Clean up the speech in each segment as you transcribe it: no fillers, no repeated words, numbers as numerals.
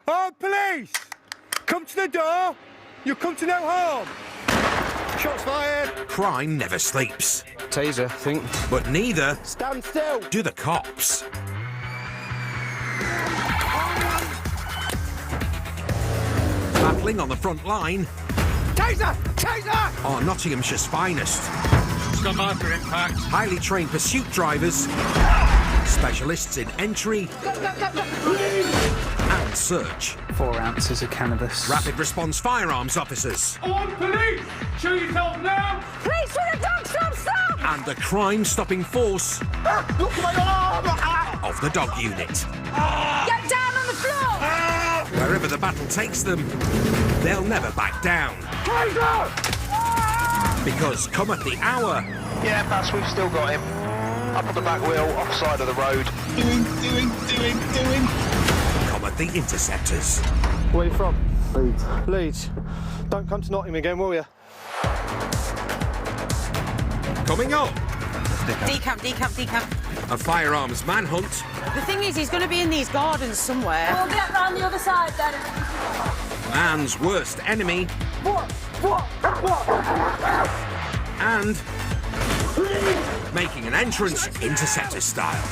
Oh, police! Come to the door. You come to no harm. Shots fired. Crime never sleeps. Taser, I think. But neither Stand still. do the cops. Battling on the front line Taser! Taser! are Nottinghamshire's finest. Come after impact. Highly trained pursuit drivers, specialists in entry and search. 4 ounces of cannabis. Rapid response firearms officers. On police! Show yourself now! Police with a dog, stop! And the crime-stopping force Look at my arm! of the dog unit. Get down on the floor! Wherever the battle takes them, they'll never back down. Taser! Because come at the hour, Yeah, Bass, we've still got him. Up on the back wheel, offside of the road. Doing. come at the Interceptors. Where are you from? Leeds. Leeds. Don't come to Nottingham again, will you? Coming up, Decamp. a firearms manhunt The thing is, he's going to be in these gardens somewhere. We'll get round the other side then. man's worst enemy, and making an entrance Interceptor style.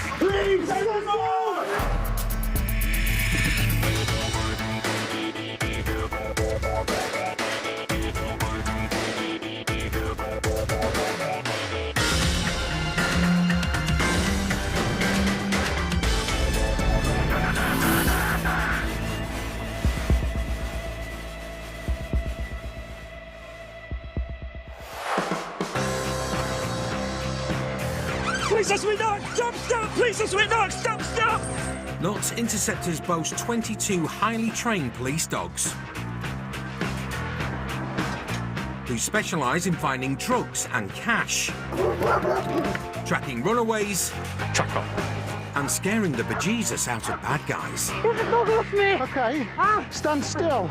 Police, that's me, dog! Stop! Police, that's me, dog! Stop! Notts Interceptors boast 22 highly trained police dogs who specialise in finding drugs and cash, tracking runaways, and scaring the bejesus out of bad guys. Get the dog off me! Okay. Stand still.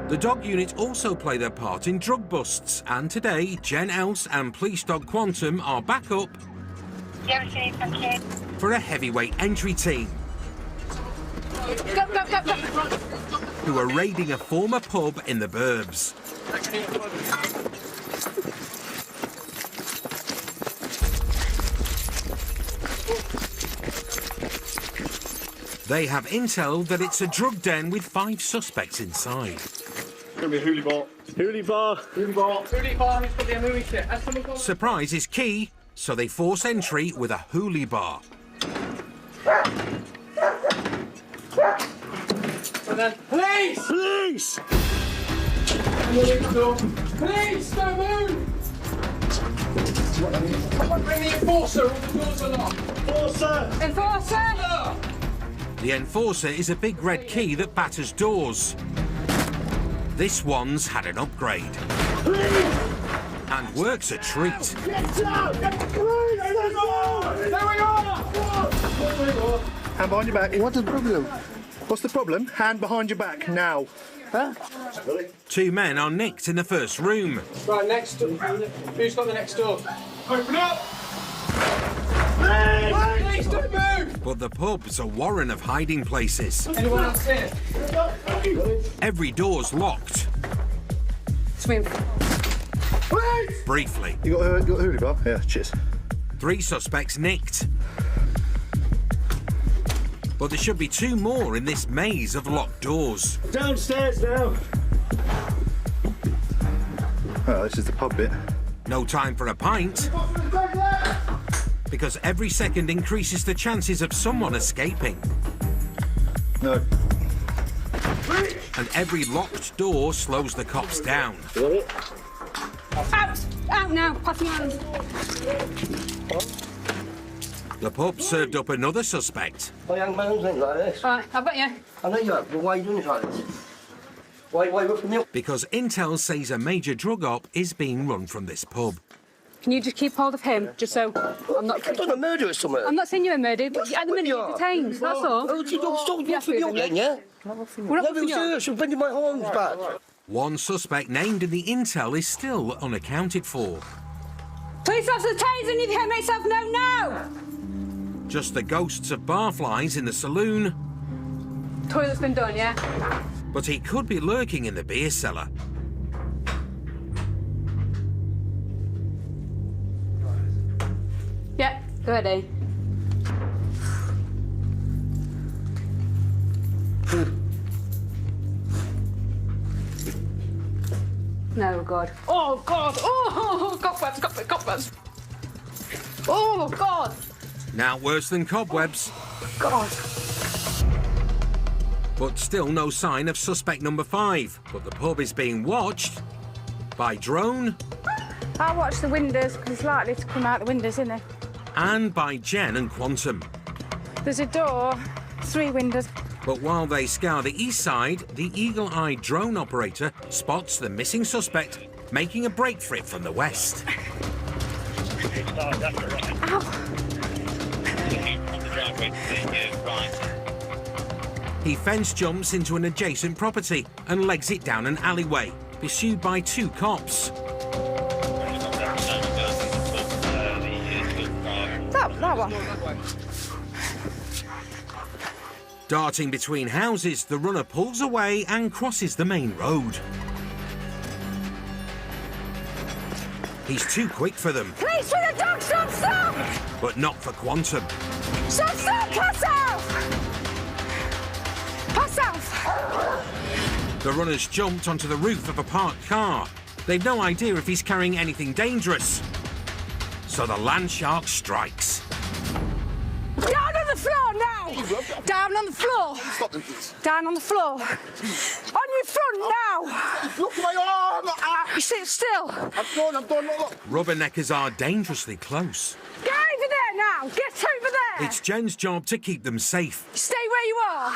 The dog unit also play their part in drug busts, and today Jen Else and police dog Quantum are back up for a heavyweight entry team Go! who are raiding a former pub in the Burbs. They have intel that it's a drug den with 5 suspects inside. Gonna be a hoolie bar. Hoolie bar. He's got the movie kit. Has someone got... Surprise is key, so they force entry with a hoolie bar. And then, police! Police! Police, don't move! Bring the enforcer, all the doors are locked. Enforcer! The Enforcer is a big red key that batters doors. This one's had an upgrade and works a treat. Hand behind your back. What's the problem? What's the problem? Hand behind your back now. Huh? 2 men are nicked in the first room. Right, next door. Who's got the next door? Open up! Please don't move! But the pub's a warren of hiding places. Anyone else here? Every door's locked. Swim. Briefly, You got a hoolie bar? Yeah, cheers. 3 suspects nicked. But there should be 2 more in this maze of locked doors. Downstairs now. Oh, this is the pub bit. No time for a pint, because every second increases the chances of someone escaping. No. And every locked door slows the cops down. Out now, pass me hand. The pub served up another suspect. Oh, young man, don't think like this. Right, I've got you. I know you have, but why are you doing this like this? Why look for me? Because intel says a major drug op is being run from this pub. Can you just keep hold of him, just so I'm not... I've done a murder or something. I'm not saying you're a murderer, but at the minute you you're are. detained, that's all. Oh, you don't stop Yeah, for me up then, yeah? We're not No, but roughing you up. serious, you're bending my arms back. 1 suspect named in the intel is still unaccounted for. Police officer, tasing, you can make yourself known now! Just the ghosts of barflies in the saloon, Toilet's been done, yeah? but he could be lurking in the beer cellar. Yeah, go ahead, eh? No, God. Oh, God! Oh, cobwebs, cobwebs! Oh, God! Now worse than cobwebs, God! but still no sign of suspect number 5. But the pub is being watched by drone I'll watch the windows, because it's likely to come out the windows, isn't it? and by Jen and Quantum. There's a door, 3 windows. But while they scour the east side, the eagle-eyed drone operator spots the missing suspect making a break for it from the west. He fence jumps into an adjacent property and legs it down an alleyway, pursued by 2 cops. That one. Darting between houses, the runner pulls away and crosses the main road. He's too quick for them, Police with a dog, stop, stop! but not for Quantum. Stop, stop, pass out! Pass out! The runners jumped onto the roof of a parked car. They've no idea if he's carrying anything dangerous. So the land shark strikes. Down on the floor now! Down on the floor! Down on the floor! On your front now! Look at my arm! You sit still! I'm done, look. Rubberneckers are dangerously close. Get over there now! Get over there! It's Jen's job to keep them safe. Stay where you are!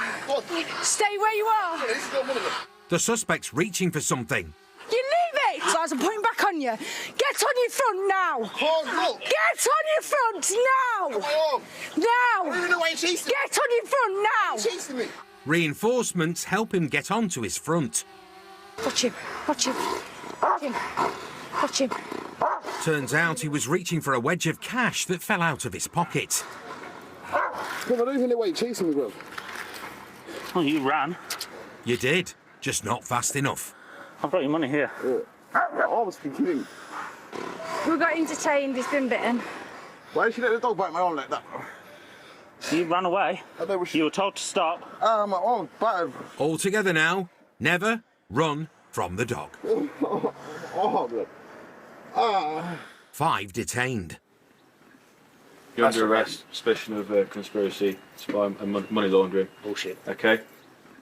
Stay where you are! The suspect's reaching for something. You leave it! So I'm putting back on you. Get on your front now! Look. Get on your front now! Now! Get on your front now! Chasing me. Reinforcements help him get onto his front. Watch him! Watch him! Watch him! Watch him! Turns out he was reaching for a wedge of cash that fell out of his pocket. Come on, who way chasing me, bro? Oh, you ran. You did, just not fast enough. I've got your money here. I was thinking. We got entertained, he's been bitten. Why did she let the dog bite my arm like that? You ran away. I know You were told to stop. my arm battered. All together now. Never run from the dog. Bro. 5 detained. You're under arrest, suspicion of conspiracy, spy and money laundering. Bullshit. Okay.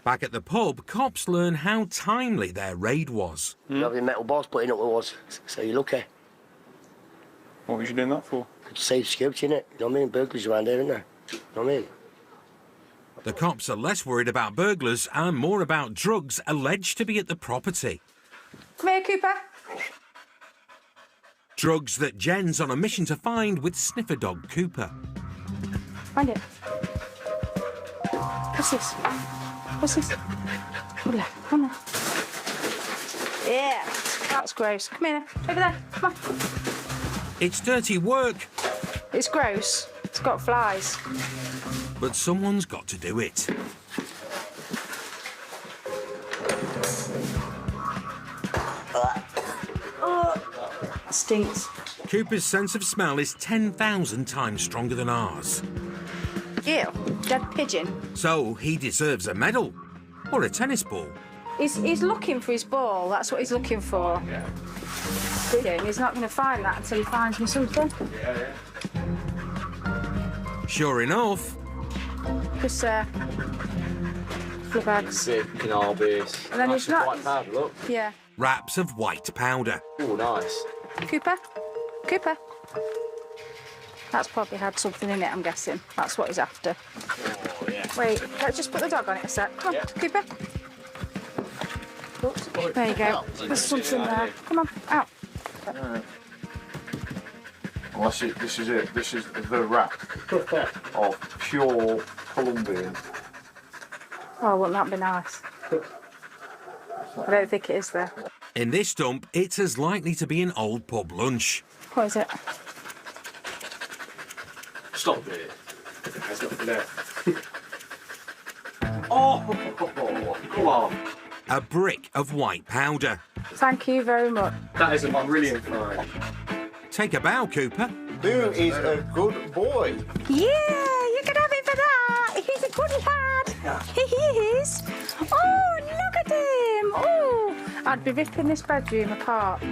Back at the pub, cops learn how timely their raid was. Lovely metal balls putting up with us, so you're lucky. What was you doing that for? To save security, innit? You know what I mean? Burglars around here, isn't there? You know what I mean? The cops are less worried about burglars and more about drugs alleged to be at the property. Come here, Cooper. Drugs that Jen's on a mission to find with sniffer dog Cooper. Find it. What's this? What's this? Come on, come on. Yeah, that's gross. Come here, over there. Come on. It's dirty work, It's gross. It's got flies. but someone's got to do it. Stinks. Cooper's sense of smell is 10,000 times stronger than ours. Ew, dead pigeon. So he deserves a medal or a tennis ball. He's looking for his ball. That's what he's looking for. Yeah. He's not going to find that until he finds me something. Sure enough, Because, flip bags. Canal base. And then he's not. White powder, look. Yeah. wraps of white powder. Oh, nice. Cooper? Cooper? That's probably had something in it, I'm guessing. That's what he's after. Oh, yeah. Wait, let's just put the dog on it a sec. Come on, Cooper. Oops. There you go. There's something there. Come on, out. Well, this is it. This is the wrap of pure Colombian. Oh, wouldn't that be nice? I don't think it is there. In this dump, it's as likely to be an old pub lunch. What is it? Stop it. There's nothing there. Oh, come on. A brick of white powder. Thank you very much. That is a brilliant find. Take a bow, Cooper. Boo is a good boy. Yeah, you can have it for that. He's a good lad. He is. Oh, look at him. Oh, I'd be ripping this bedroom apart.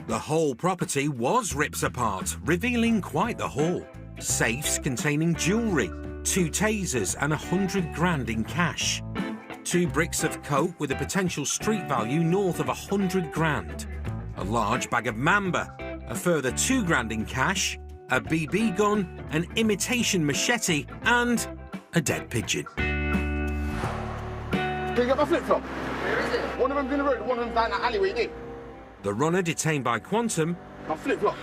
The whole property was ripped apart, revealing quite the haul. Safes containing jewellery, 2 tasers and 100 grand in cash. 2 bricks of coke with a potential street value north of 100 grand. A large bag of mamba, a further 2 grand in cash, a BB gun, an imitation machete and a dead pigeon. Can you get my flip-flop? Where is it? One of them's in the road, one of them's down that alleyway, did. The runner, detained by Quantum, My flip-flop,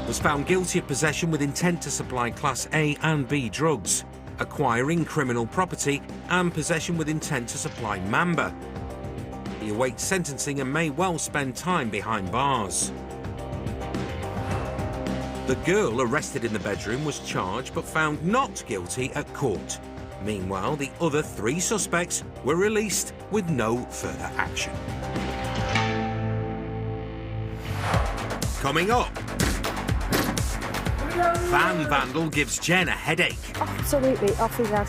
was found guilty of possession with intent to supply Class A and B drugs, acquiring criminal property and possession with intent to supply mamba. He awaits sentencing and may well spend time behind bars. The girl arrested in the bedroom was charged but found not guilty at court. Meanwhile, the other 3 suspects were released with no further action. Coming up, van vandal gives Jen a headache. Absolutely, off his head.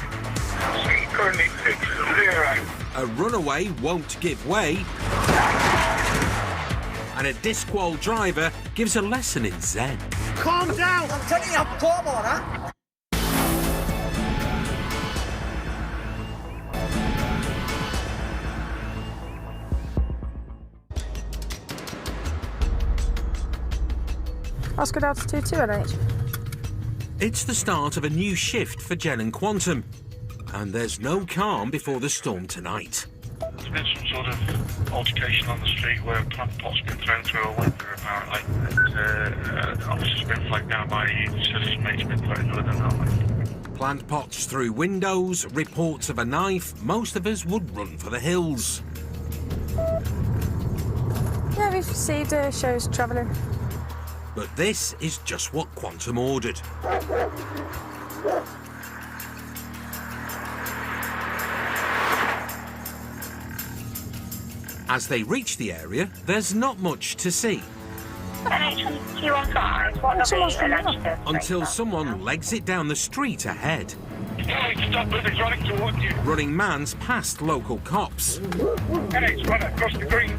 Currently 6-0. A runaway won't give way. And a disqual driver gives a lesson in Zen. Calm down. I'm telling you, calm on, huh? Oscar Delta 22 NH. It's the start of a new shift for Jen and Quantum. And there's no calm before the storm tonight. There's been some sort of altercation on the street where a plant pot's been thrown through a window, apparently. And officer's been flagged down by his mate's been threatened with an arm. Plant pots through windows, reports of a knife. Most of us would run for the hills. Yeah, we've received shows travelling. But this is just what Quantum ordered. As they reach the area, there's not much to see. Until someone legs it down the street ahead. Stop moving, running towards you. Running man's past local cops. NH, run across the green.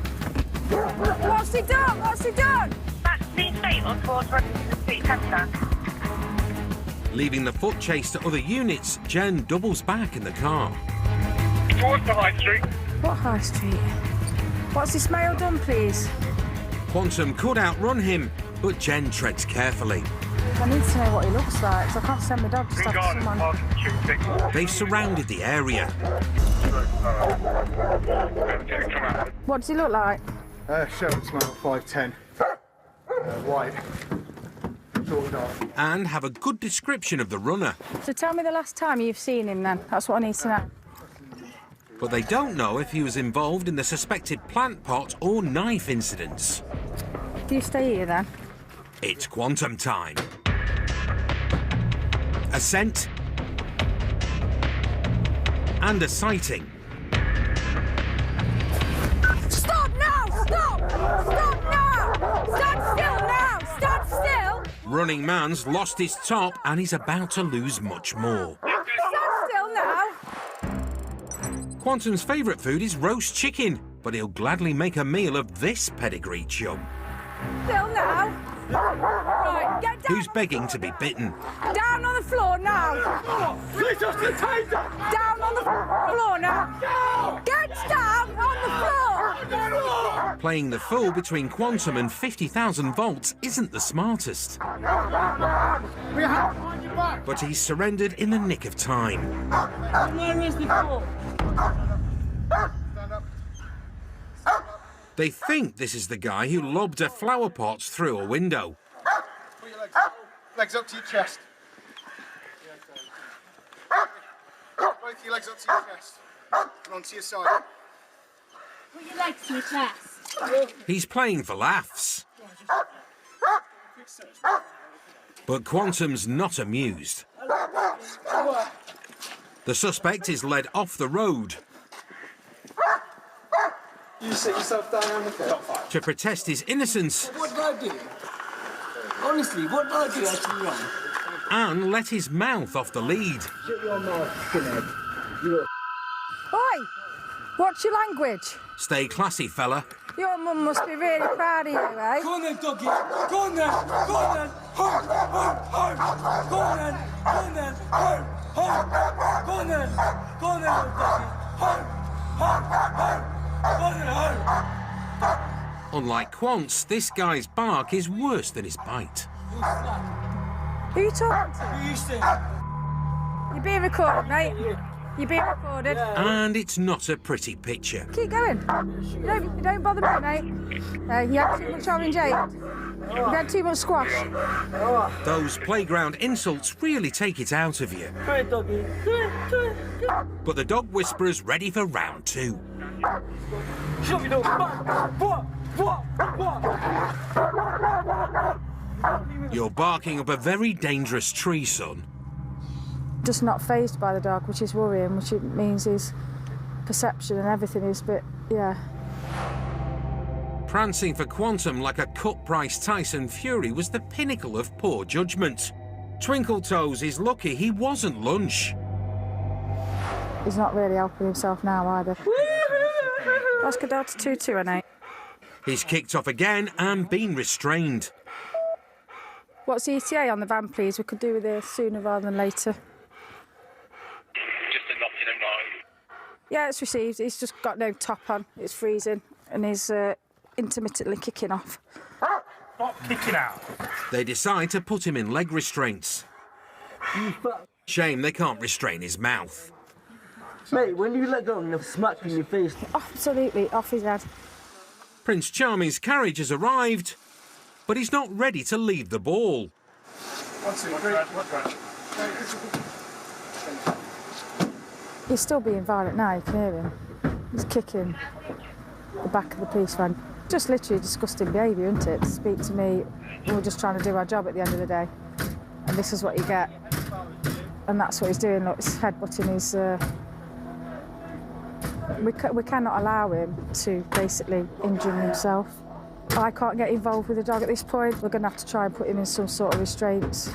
What's he done? What's he done? That's the fatal towards the street centre. Leaving the foot chase to other units, Jen doubles back in the car. Towards the high street. What high street? What's this male done, please? Quantum could outrun him, but Jen treads carefully. I need to know what he looks like, so I can't send my dog just after someone. They've surrounded the area. What does he look like? Shepherd's male, 5'10". White. Short and dark. And have a good description of the runner. So tell me the last time you've seen him then. That's what I need to know. But they don't know if he was involved in the suspected plant pot or knife incidents. Do you stay here then? It's Quantum time. A scent. And a sighting. Stop now! Stop! Stop now! Stand still now! Stand still! Running man's lost his top and he's about to lose much more. Stand still now! Quantum's favourite food is roast chicken, but he'll gladly make a meal of this pedigree chum. Still now! Right, get down! Who's begging to be bitten. Down on the floor now! Down on the floor now! Get down on the floor! Playing the fool between Quantum and 50,000 volts isn't the smartest. But he's surrendered in the nick of time. Where is the floor? They think this is the guy who lobbed a flower pot through a window. Put your legs up to your chest. Both your legs up to your chest. And onto your side. Put your legs to your chest. He's playing for laughs. But Quantum's not amused. The suspect is led off the road You sit yourself down on the floor. to protest his innocence What did I do? Honestly, what did I do actually wrong? and let his mouth off the lead. Shut your mouth, skinhead. Oi! What's your language? Stay classy, fella. Your mum must be really proud of you, eh? Go on then, doggy. Go on then. Go on then. Home, home, home. Go on then. Go on then. Home, home. Go on then. Go on then, little doggy. Home, home, home. Go on then, home. Unlike Quants, this guy's bark is worse than his bite. Who are you talking to? Who you sing? You're being recorded, mate. You're being recorded. And it's not a pretty picture. Keep going. You don't bother me, mate. You had too much orange ale. You had too much squash. Those playground insults really take it out of you. Go ahead, doggy. But the dog whisperer's ready for round 2. Shut your dog. What? You're barking up a very dangerous tree, son. Just not fazed by the dog, which is worrying, which it means his perception and everything is, but yeah. Prancing for Quantum like a cut-price Tyson Fury was the pinnacle of poor judgment. Twinkletoes is lucky he wasn't lunch. He's not really helping himself now either. Oscar Delta 2218. He's kicked off again and been restrained. What's the ETA on the van, please? We could do with it sooner rather than later. Just a Nottingham line. Yeah, it's received. He's just got no top on. It's freezing and he's intermittently kicking off. Not kicking out. They decide to put him in leg restraints. Shame they can't restrain his mouth. Mate, when you let go, I'm going to smack you in your face. Absolutely, off his head. Prince Charming's carriage has arrived, but he's not ready to leave the ball. He's still being violent now, you can hear him. He's kicking the back of the police van. Just literally disgusting behaviour, isn't it? To speak to me, we're just trying to do our job at the end of the day. And this is what you get. And that's what he's doing, look, he's headbutting his... We cannot allow him to basically injure himself. I can't get involved with the dog at this point. We're going to have to try and put him in some sort of restraints.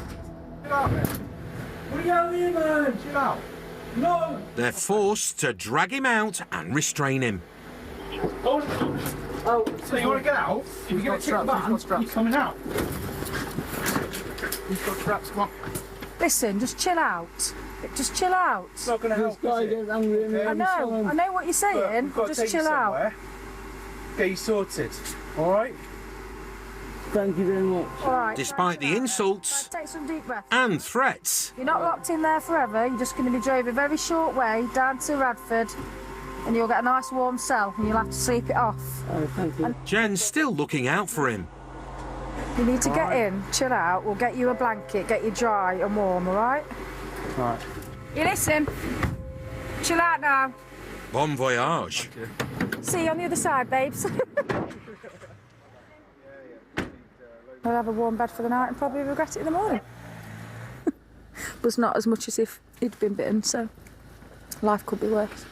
No! They're forced to drag him out and restrain him. Oh, So you want to get out? If you're going to kick the van, you're coming out. He's got traps, come on. Listen, just chill out. Just chill out. It's not going to help. I know what you're saying. Just chill out. Get you sorted, all right? Thank you very much. All right. Despite the insults Take some deep breaths. and threats, You're not locked in there forever. You're just going to be drove a very short way down to Radford, and you'll get a nice warm cell, and you'll have to sleep it off. Oh, thank you. Jen's still looking out for him. You need to get in, chill out. We'll get you a blanket, get you dry and warm. All right? Right. You listen. Chill out now. Bon voyage. See you on the other side, babes. We'll have a warm bed for the night and probably regret it in the morning. But it's not as much as if he'd been bitten, so life could be worse.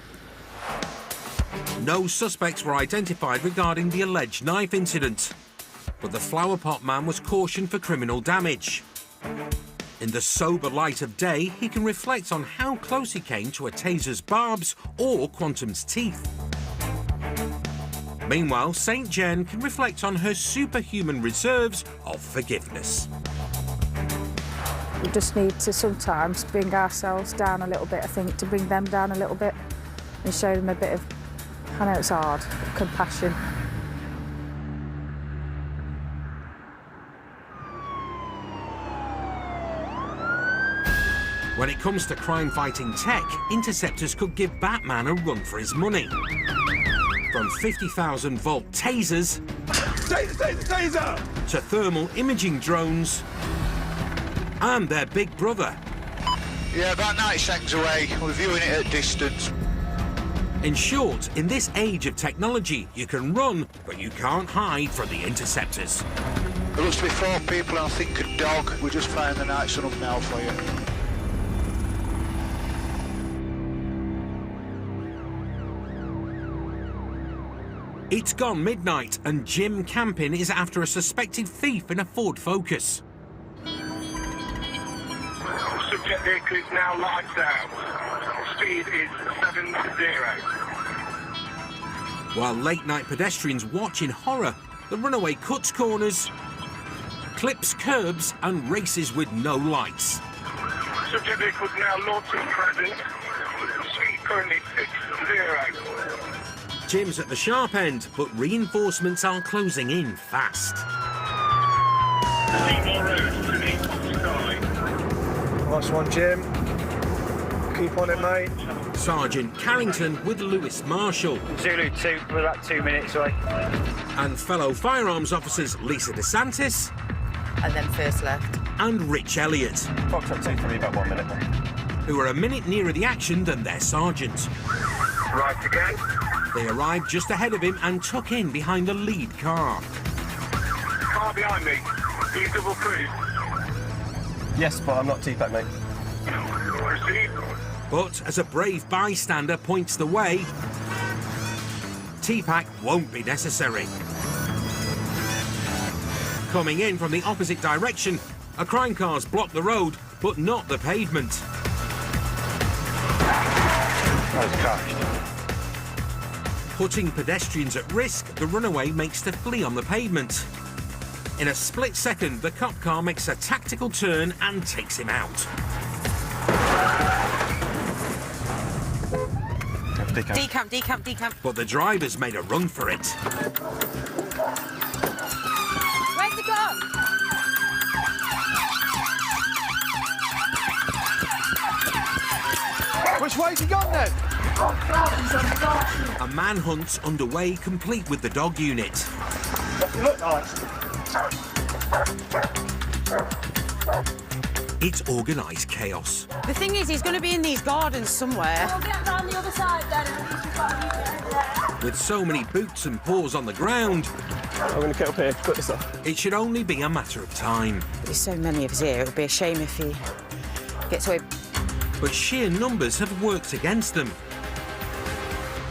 No suspects were identified regarding the alleged knife incident, but the flower pot man was cautioned for criminal damage. In the sober light of day, he can reflect on how close he came to a taser's barbs or Quantum's teeth. Meanwhile, St. Jen can reflect on her superhuman reserves of forgiveness. We just need to sometimes bring ourselves down a little bit, I think, to bring them down a little bit and show them a bit of, I know it's hard, compassion. When it comes to crime-fighting tech, Interceptors could give Batman a run for his money. From 50,000-volt tasers Taser! to thermal imaging drones and their big brother. Yeah, about 90 seconds away. We're viewing it at distance. In short, in this age of technology, you can run, but you can't hide from the Interceptors. There looks to be 4 people and I think a dog. We're just firing the night sun up now for you. It's gone midnight and Jim Campin is after a suspected thief in a Ford Focus. Subject vehicle is now lights out. Speed is 70. While late-night pedestrians watch in horror, the runaway cuts corners, clips curbs and races with no lights. Subject vehicle is now launching present. Speed currently 60. Jim's at the sharp end, but reinforcements are closing in fast. Nice one, Jim. Keep on it, mate. Sergeant Carrington with Lewis Marshall. Zulu 2, we're about 2 minutes away. And fellow firearms officers Lisa DeSantis. And then first left. And Rich Elliott. Foxtrot 2 for me, about 1 minute. Who are a minute nearer the action than their sergeant. Right again. They arrived just ahead of him and tuck in behind the lead car. Car behind me. Are you double cruise? Yes, but I'm not TPAC, mate. Proceed. But as a brave bystander points the way, TPAC won't be necessary. Coming in from the opposite direction, a crime car's blocked the road, but not the pavement. I was crashed. Putting pedestrians at risk, the runaway makes to flee on the pavement. In a split second, the cop car makes a tactical turn and takes him out. Decamp, decamp, decamp. But the driver's made a run for it. Where's the car? Which way's he gone then? A manhunt's underway, complete with the dog unit. You look nice. It's organised chaos. The thing is, he's going to be in these gardens somewhere. We'll get round the other side then. With so many boots and paws on the ground, I'm going to get up here, put this up. it should only be a matter of time. There's so many of us here, it would be a shame if he gets away. But sheer numbers have worked against them.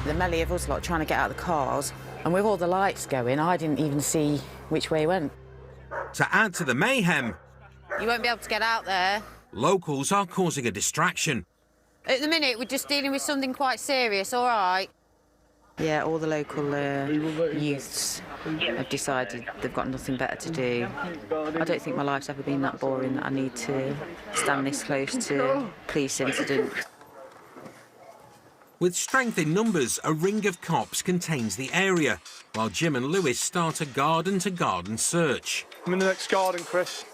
The melee of us lot trying to get out of the cars, and with all the lights going, I didn't even see which way he went. To add to the mayhem, You won't be able to get out there. locals are causing a distraction. At the minute, we're just dealing with something quite serious, all right? Yeah, all the local youths have decided they've got nothing better to do. I don't think my life's ever been that boring that I need to stand this close to police incident. With strength in numbers, a ring of cops contains the area, while Jim and Lewis start a garden-to-garden search. I'm in the next garden, Chris.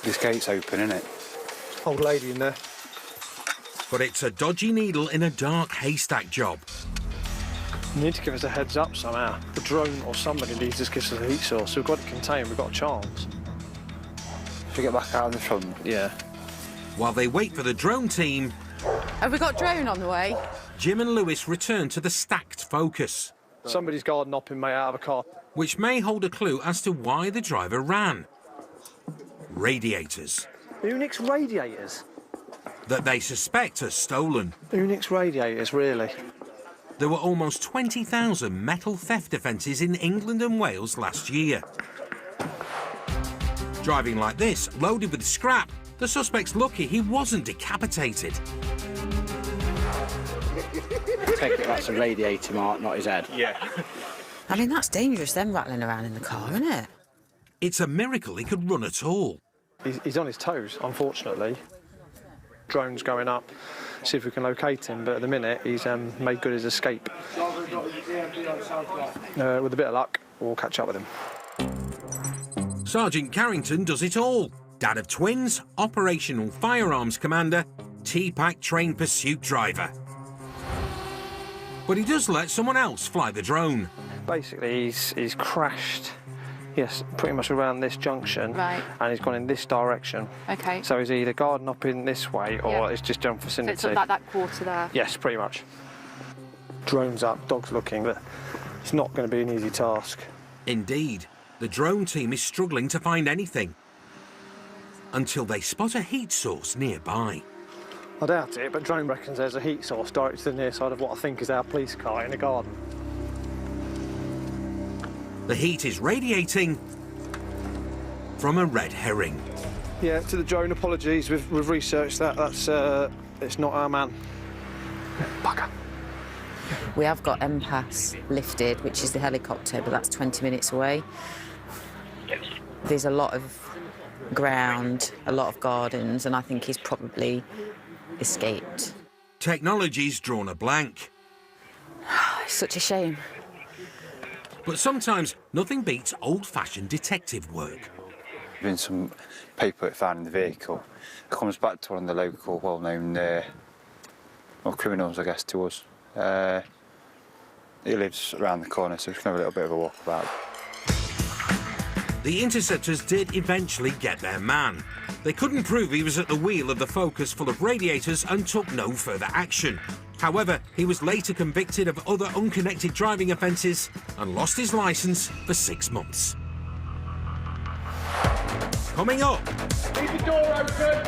This gate's open, isn't it? Old lady in there. But it's a dodgy needle in a dark haystack job. You need to give us a heads up somehow. The drone or somebody needs to give us a heat source. We've got it contained, we've got a chance. If we get back out in the front. Yeah. While they wait for the drone team, Have we got drone on the way? Jim and Lewis return to the stacked Focus, Somebody's garden hopping, mate, out of a car. which may hold a clue as to why the driver ran. Radiators Unix radiators? that they suspect are stolen. Unix radiators, really? There were almost 20,000 metal theft offences in England and Wales last year. Driving like this, loaded with scrap, the suspect's lucky he wasn't decapitated. Take it, that's a radiator mark, not his head. Yeah. I mean, that's dangerous, them rattling around in the car, isn't it? It's a miracle he could run at all. He's on his toes, unfortunately. Drone's going up, see if we can locate him, but at the minute he's made good his escape. With a bit of luck, we'll catch up with him. Sergeant Carrington does it all. Dad of twins, operational firearms commander, TPAC trained pursuit driver. But he does let someone else fly the drone. Basically, he's crashed, yes, pretty much around this junction, Right. and he's gone in this direction. OK. So he's either garden up in this way, or Yeah. it's just down So vicinity. it's like that quarter there. Yes, pretty much. Drone's up, dog's looking, but it's not going to be an easy task. Indeed, the drone team is struggling to find anything until they spot a heat source nearby. I doubt it, but drone reckons there's a heat source directly to the near side of what I think is our police car in a garden. The heat is radiating from a red herring. Yeah, to the drone, apologies. We've researched that. That's it's not our man. Bugger. We have got MPAS lifted, which is the helicopter, but that's 20 minutes away. There's a lot of ground, a lot of gardens, and I think he's probably escaped. Technology's drawn a blank. It's such a shame. But sometimes nothing beats old-fashioned detective work. Been some paperwork found in the vehicle. It comes back to one of the local, well-known criminals, I guess, to us. He lives around the corner, so we can have a little bit of a walk about. The Interceptors did eventually get their man. They couldn't prove he was at the wheel of the Focus full of radiators and took no further action. However, he was later convicted of other unconnected driving offences and lost his licence for 6 months. Coming up... Keep the door open!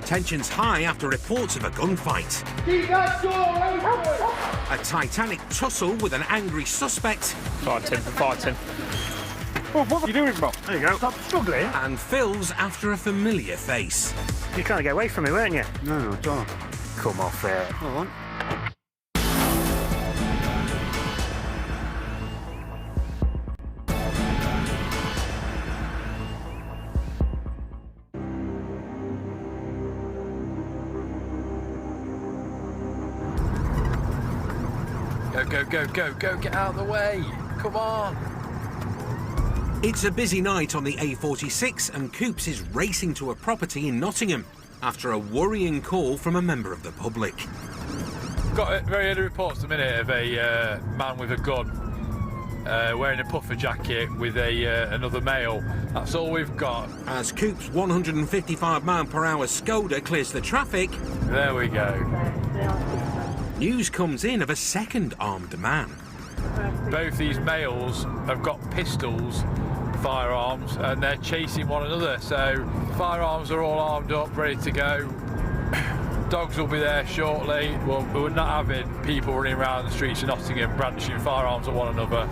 Tensions high after reports of a gunfight. Keep that door open! A titanic tussle with an angry suspect. Fighting. Oh, what are you doing, Bob? There you go. Stop struggling. And Phil's after a familiar face. You're trying to get away from me, weren't you? No, don't. Come off there. All right. Go, get out of the way. Come on. It's a busy night on the A46 and Coops is racing to a property in Nottingham after a worrying call from a member of the public. Got very early reports at the minute of a man with a gun wearing a puffer jacket with another male. That's all we've got. As Coops' 155-mile-per-hour Skoda clears the traffic... There we go. News comes in of a second armed man. Both these males have got pistols, firearms, and they're chasing one another. So firearms are all armed up, ready to go. Dogs will be there shortly. Well, we're not having people running around the streets of Nottingham brandishing firearms at one another.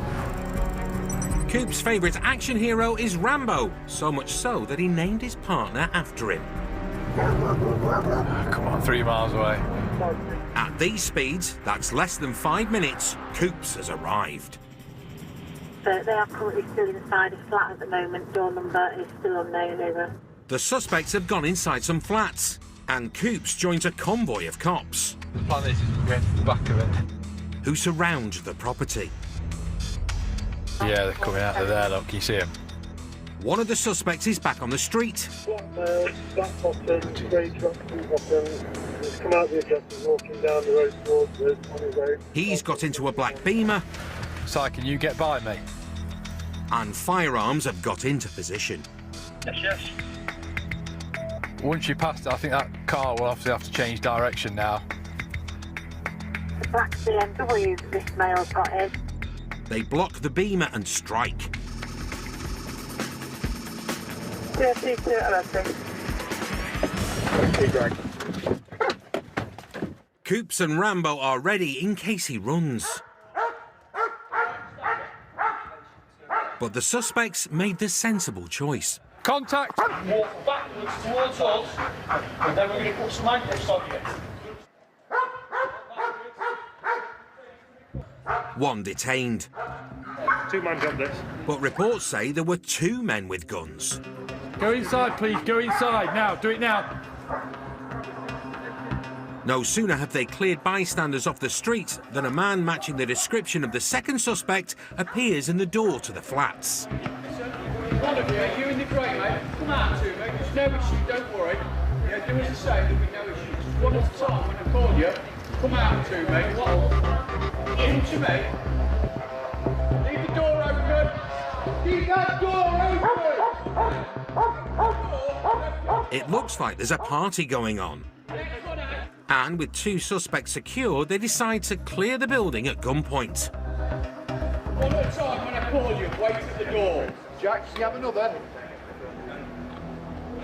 Coops' favourite action hero is Rambo, so much so that he named his partner after him. Come on, 3 miles away. At these speeds, that's less than 5 minutes, Coops has arrived. They are currently still inside a flat at the moment. Door number is still unknown, over. The suspects have gone inside some flats, and Coops joins a convoy of cops. The plan is we're going to the back of it. Who surround the property. Yeah, they're coming out of there, look, can you see them? One of the suspects is back on the street. Black bottom, grey truck, blue bottom. He's come out the address, he's walking down the road towards us on his own. He's got into a black Beamer. Si, can you get by me? And firearms have got into position. Yes. Once you pass it, I think that car will obviously have to change direction now. The black BMW this male's got in. They block the Beamer and strike. Yeah, see to it, I think. Coops and Rambo are ready in case he runs. But the suspects made the sensible choice. Contact! Walk backwards towards us, and then we're going to put some handcuffs on you. One detained. 2-man job this. But reports say there were 2 men with guns. Go inside, please, go inside. Now, do it now. No sooner have they cleared bystanders off the street than a man matching the description of the second suspect appears in the door to the flats. One of you, you in the grey, mate. Come out to me. There's no issue, don't worry. Yeah, do as I say, there'll be no issue. Just one at a time when I call you. Come out to me. In to me. Leave the door open. Keep that door open. It looks like there's a party going on. And with 2 suspects secured, they decide to clear the building at gunpoint. One at a time when I call you, wait at the door. Jack, can you have another?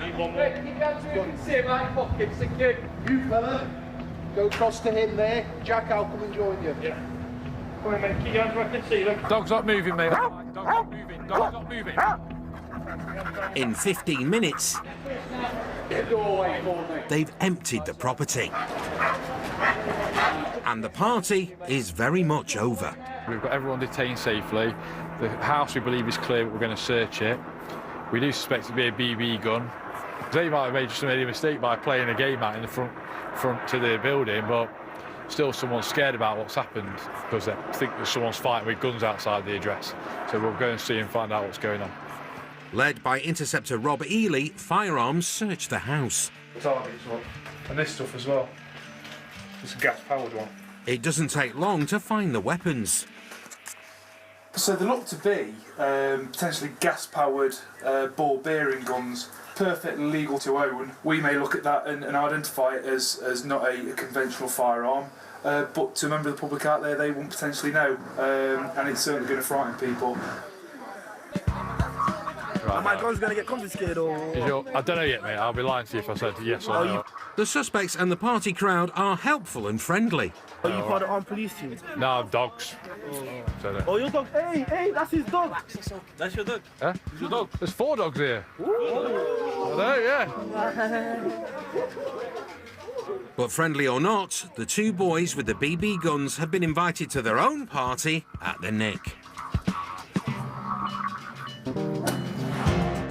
Need one more. Keep your hands where you can see him out your pockets, thank you. You fella, go across to him there. Jack, I'll come and join you. Yeah. Come on, mate, keep your hands where I can see them. Dog's not moving, mate. Dog's not moving. Dog's not moving. In 15 minutes, they've emptied the property. And the party is very much over. We've got everyone detained safely. The house, we believe, is clear, but we're going to search it. We do suspect it to be a BB gun. They might have just made a mistake by playing a game out in the front to the building, but still someone's scared about what's happened because they think that someone's fighting with guns outside the address. So we'll go and see and find out what's going on. Led by Interceptor Rob Ely, firearms searched the house. Targets one. And this stuff as well. It's a gas-powered one. It doesn't take long to find the weapons. So they look to be potentially gas-powered ball bearing guns, perfectly legal to own. We may look at that and identify it as not a conventional firearm, but to a member of the public out there, they won't potentially know, and it's certainly going to frighten people. Are my guns going to get confiscated or...? I don't know yet, mate. I'll be lying to you if I said yes or no. The suspects and the party crowd are helpful and friendly. Are you part of the armed police team? No, dogs. Oh, your dog. Hey, that's his dog. That's your dog. Huh? It's your dog. There's 4 dogs here. I know, yeah. But friendly or not, the 2 boys with the BB guns have been invited to their own party at the Nick.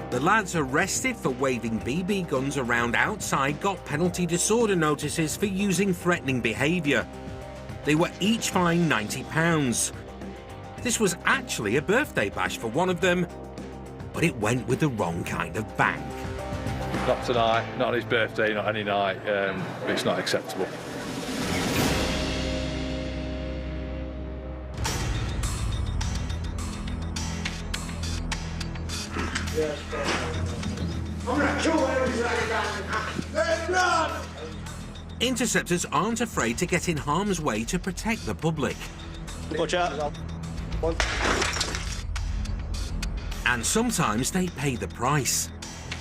The lads arrested for waving BB guns around outside got penalty disorder notices for using threatening behaviour. They were each fined £90. This was actually a birthday bash for one of them, but it went with the wrong kind of bang. Not tonight, not on his birthday, not any night. It's not acceptable. Interceptors aren't afraid to get in harm's way to protect the public. Watch out. And sometimes they pay the price.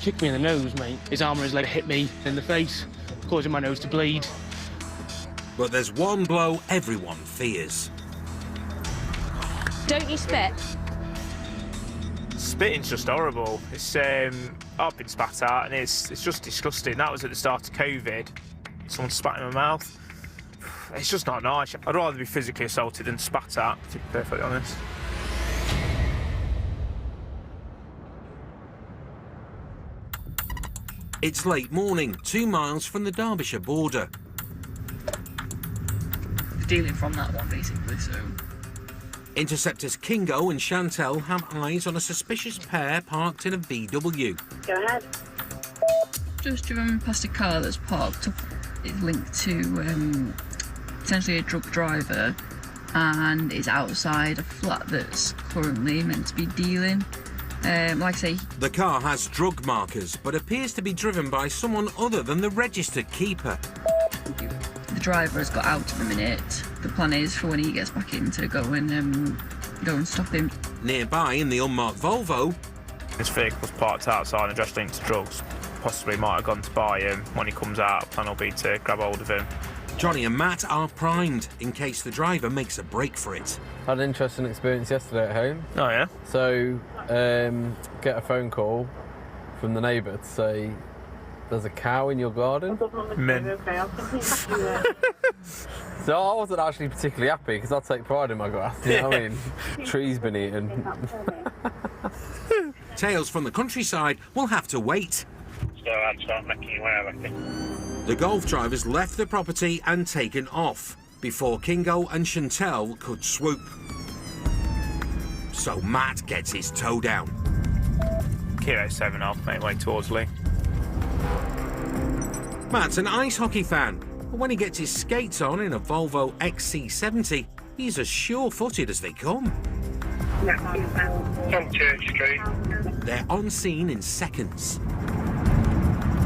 Kicked me in the nose, mate. His arm on his leg hit me in the face, causing my nose to bleed. But there's one blow everyone fears. Don't you spit? Spitting's just horrible. It's I've been spat at and it's just disgusting. That was at the start of COVID. Someone spat in my mouth. It's just not nice. I'd rather be physically assaulted than spat at, to be perfectly honest. It's late morning, 2 miles from the Derbyshire border. Stealing from that one, basically, so... Interceptors Kingo and Chantel have eyes on a suspicious pair parked in a VW. Go ahead. Just driven past a car that's parked up. It's linked to potentially a drug driver and is outside a flat that's currently meant to be dealing. Like I say... The car has drug markers, but appears to be driven by someone other than the registered keeper. The driver has got out at the minute. The plan is for when he gets back in to go and stop him. Nearby in the unmarked Volvo... This vehicle's parked outside and addressed linked to drugs. Possibly might have gone to buy him. When he comes out, the plan will be to grab hold of him. Johnny and Matt are primed in case the driver makes a break for it. I had an interesting experience yesterday at home. Oh, yeah? So, get a phone call from the neighbour to say, there's a cow in your garden. Men. So I wasn't actually particularly happy because I take pride in my grass, you know what I mean? Trees been eaten. Tales from the countryside will have to wait. So I'd start making your way, I reckon. The Golf drivers left the property and taken off before Kingo and Chantel could swoop. So Matt gets his toe down. Kilo 7 off, make way towards Lee. Matt's an ice hockey fan, but when he gets his skates on in a Volvo XC70, he's as sure-footed as they come. On Church Street. They're on scene in seconds.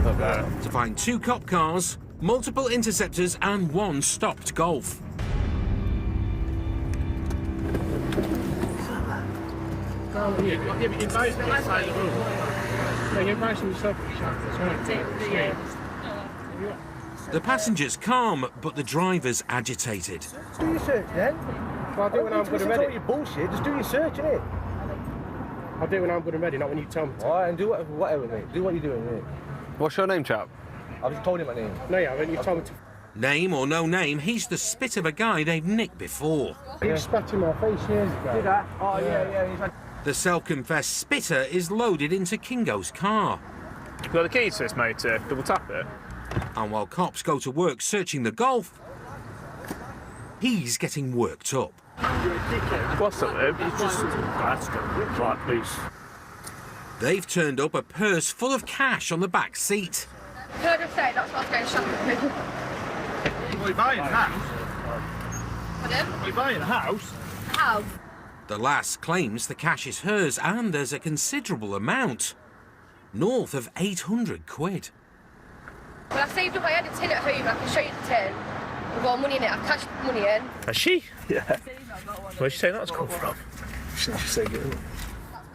To find 2 cop cars, multiple interceptors and 1 stopped Golf. Yeah, but you're embarrassing outside the room. No, you're embarrassing yourself. The passenger's calm, but the driver's agitated. Do your search then. Well, I'll do it when I'm good and ready. All your bullshit, just do your search, innit? I'll do it when I'm good and ready, not when you tell me to. Alright, and do whatever, mate. Do what you're doing, mate. What's your name, chap? I've just told you my name. No, you haven't. You told me to. Name or no name, he's the spit of a guy they've nicked before. You spat in my face years ago. Did that? Oh, yeah. The self-confessed spitter is loaded into Kingo's car. You got the keys to this, mate? Double tap it. And while cops go to work searching the Golf, he's getting worked up. What's up, Lou? It's just... That's good. Right, please. They've turned up a purse full of cash on the back seat. Can I just say, that's what I was going shopping. Are you buying a house? Pardon? Are you buying a house? How? The lass claims the cash is hers and there's a considerable amount. North of 800 quid. Well, I saved up, I had a tin at home, I can show you the tin. I've got money in it, I've cashed money in. Has she? Yeah. Where'd you say that's come from? She said it.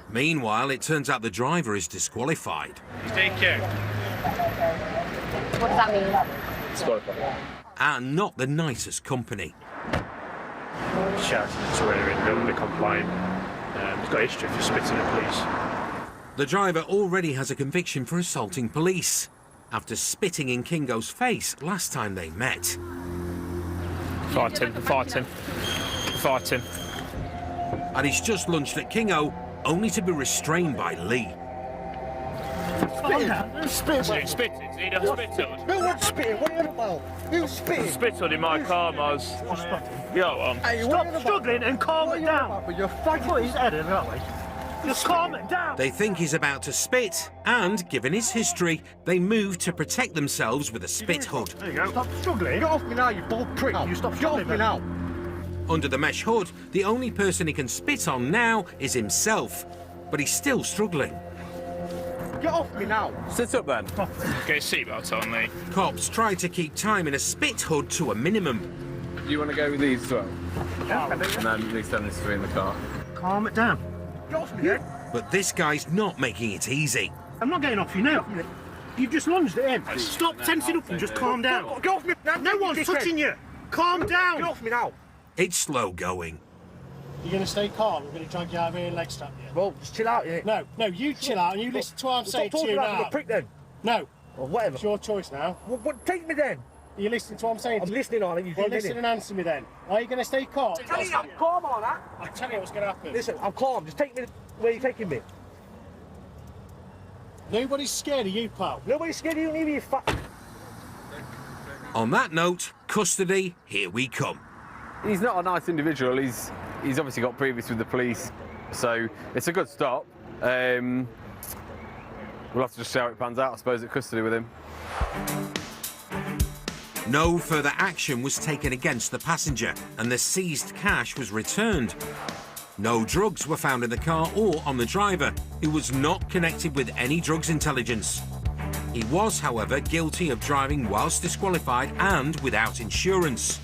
Meanwhile, it turns out the driver is disqualified. Thank you. What does that mean? Disqualified. And not the nicest company. Shouted to her in nobody compliant. He's got history for spitting at police. The driver already has a conviction for assaulting police after spitting in Kingo's face last time they met. Fight him. And he's just lunched at Kingo, only to be restrained by Lee. Spitting. Spitting. He done spittled. Who was spitting? What are you on about? Who's spitting? Spittled in my car, Moz. Yo, Hey, Stop struggling and calm it down. But you're fucking his head in, aren't we? Just calm it down. They think he's about to spit, and given his history, they move to protect themselves with a spit hood. There you go. Stop struggling. Get off me now, you bald prick. You stop struggling. Get off me now. Under the mesh hood, the only person he can spit on now is himself, but he's still struggling. Get off me now. Sit up then. get your seatbelt on, Lee. Cops try to keep time in a spit hood to a minimum. Do you want to go with these as well? Yeah, and then these 73 in the car. Calm it down. Get off me, But this guy's not making it easy. I'm not getting off you now. You've just lunged at him. Stop tensing up and just calm down. Get off me. No one's touching you. Calm down. Get off me now. It's slow going. You're going to stay calm, we're going to drag you out of here and leg strap you. Well, just chill out, innit? No, you chill out and you listen to what I'm saying to you now. Stop prick then. No. Or whatever. It's your choice now. What, take me then. You're listening to what I'm saying? I'm listening on it. Well, listen and answer me then. Are you going to stay calm? I'm calm on that. I'll tell you what's going to happen. Listen, I'm calm. Just take me where you're taking me. Nobody's scared of you, pal. Nobody's scared of you, neither, you fat... On that note, custody, here we come. He's not a nice individual. He's obviously got previous with the police, so it's a good stop. We'll have to just see how it pans out, I suppose, at custody with him. No further action was taken against the passenger, and the seized cash was returned. No drugs were found in the car or on the driver, who was not connected with any drugs intelligence. He was, however, guilty of driving whilst disqualified and without insurance.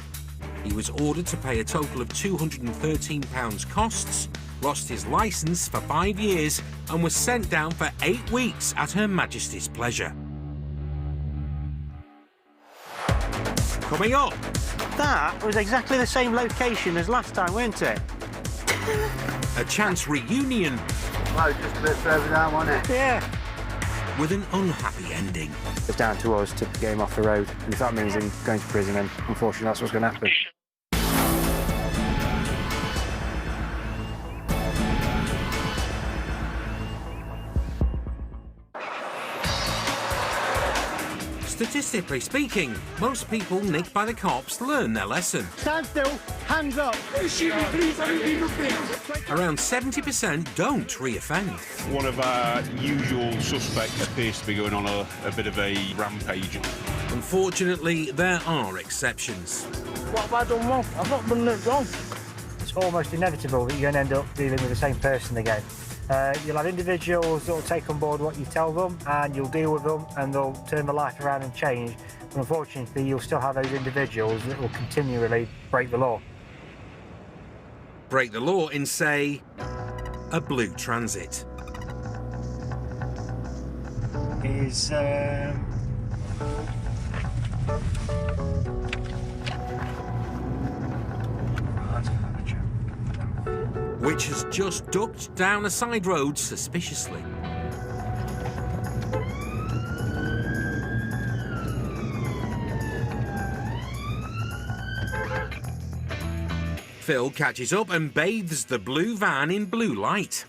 He was ordered to pay a total of £213 costs, lost his licence for 5 years, and was sent down for 8 weeks at Her Majesty's pleasure. Coming up. That was exactly the same location as last time, weren't it? A chance reunion. Well, just a bit further down, wasn't it? Yeah. With an unhappy ending. It's down to us to get him off the road, and if that means him going to prison, then unfortunately that's what's going to happen. Statistically speaking, most people nicked by the cops learn their lesson. Stand still, hands up. Around 70% don't re-offend. One of our usual suspects appears to be going on a bit of a rampage. Unfortunately, there are exceptions. What have I done wrong? I've not done nothing wrong. It's almost inevitable that you're going to end up dealing with the same person again. You'll have individuals that will take on board what you tell them, and you'll deal with them, and they'll turn the life around and change. But unfortunately, you'll still have those individuals that will continually break the law. Break the law in, say, a blue Transit. Is which has just ducked down a side road suspiciously. Phil catches up and bathes the blue van in blue light.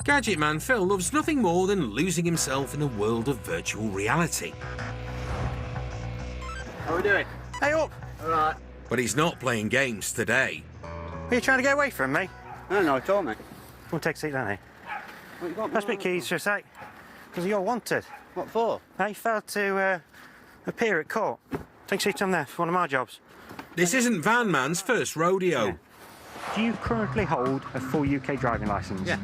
Gadget man Phil loves nothing more than losing himself in a world of virtual reality. How are we doing? Hey, up! Alright. But he's not playing games today. Are you trying to get away from me? No, I told me. We'll take a seat down here. Let's put keys for a sec. Because you're wanted. What for? You failed to appear at court. Take a seat on there for one of my jobs. This isn't Van Man's first rodeo. Yeah. Do you currently hold a full UK driving licence? Yeah.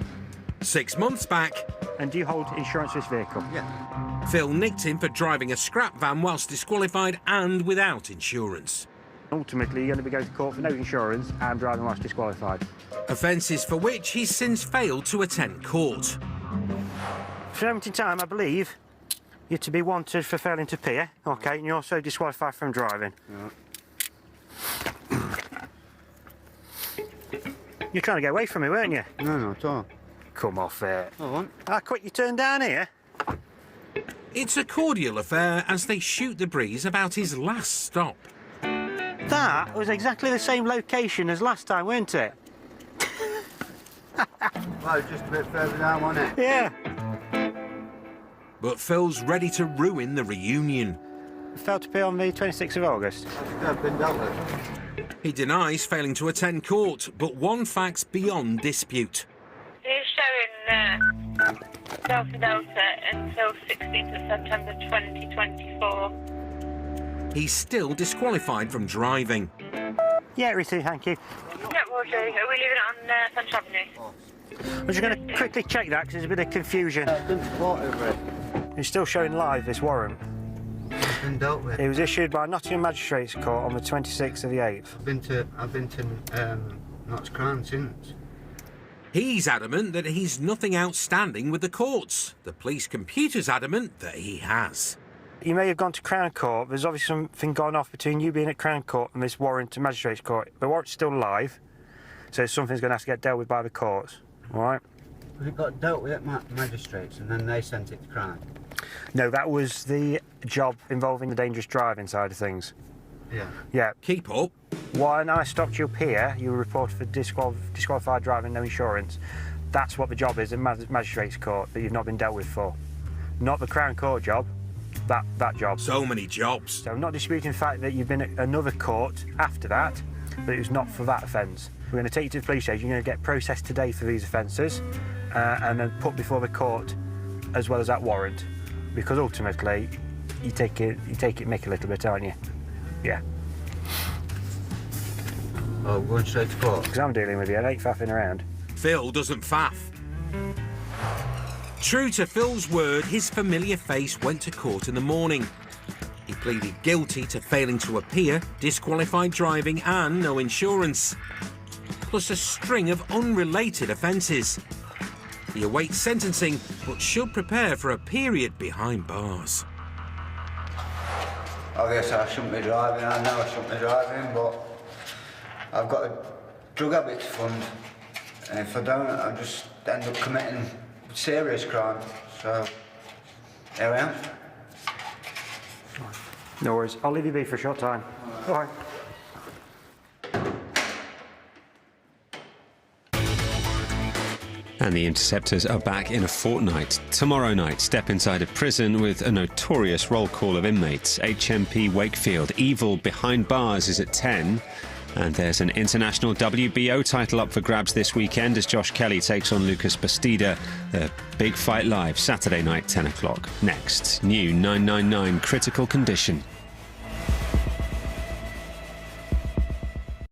6 months back. And do you hold insurance for this vehicle? Yeah. Phil nicked him for driving a scrap van whilst disqualified and without insurance. Ultimately, you're going to be going to court for no insurance and driving whilst disqualified. Offences for which he's since failed to attend court. For a moment in time, I believe you're to be wanted for failing to appear, OK, and you're also disqualified from driving. Yeah. You're trying to get away from me, weren't you? No, at all. Come off it. I won't. How quick you turned down here? It's a cordial affair as they shoot the breeze about his last stop. That was exactly the same location as last time, weren't it? Well, just a bit further down, wasn't it? Yeah. But Phil's ready to ruin the reunion. Failed to appear on the 26th of August. I've been dealt with. He denies failing to attend court, but one fact's beyond dispute. It's showing Delta Delta until 16th of September 2024. He's still disqualified from driving. Yeah, Rita, thank you. Yeah, will do. Are we leaving it on Central Avenue? I'm just going to quickly check that because there's a bit of confusion. It's still showing live, this warrant. I've been dealt with. It was issued by Nottingham Magistrates Court on the 26th of the 8th. I've been to Notts Crown since. He's adamant that he's nothing outstanding with the courts. The police computer's adamant that he has. You may have gone to Crown Court. There's obviously something gone off between you being at Crown Court and this warrant to Magistrates Court. The warrant's still live, so something's going to have to get dealt with by the courts. All right? Well, it got dealt with at Magistrates and then they sent it to Crown. No, that was the job involving the dangerous driving side of things. Yeah. Yeah. Keep up. When I stopped you up here, you were reported for disqualified driving, no insurance. That's what the job is in Magistrates Court that you've not been dealt with for. Not the Crown Court job, that job. So many jobs. So I'm not disputing the fact that you've been at another court after that, but it was not for that offence. We're going to take you to the police station, you're going to get processed today for these offences, and then put before the court as well as that warrant. Because ultimately, you take it mick a little bit, aren't you? Yeah. Oh, we're going straight to court? Because I'm dealing with you, I ain't faffing around. Phil doesn't faff. True to Phil's word, his familiar face went to court in the morning. He pleaded guilty to failing to appear, disqualified driving and no insurance, plus a string of unrelated offences. He awaits sentencing, but should prepare for a period behind bars. I guess I shouldn't be driving, I know I shouldn't be driving, but I've got a drug habit to fund, and if I don't, I'll just end up committing serious crime, so here I am. No worries, I'll leave you be for a short time. All right. And the Interceptors are back in a fortnight. Tomorrow night, step inside a prison with a notorious roll call of inmates. HMP Wakefield, Evil Behind Bars is at 10. And there's an international WBO title up for grabs this weekend as Josh Kelly takes on Lucas Bastida. The Big Fight Live, Saturday night, 10 o'clock. Next, new 999 Critical Condition.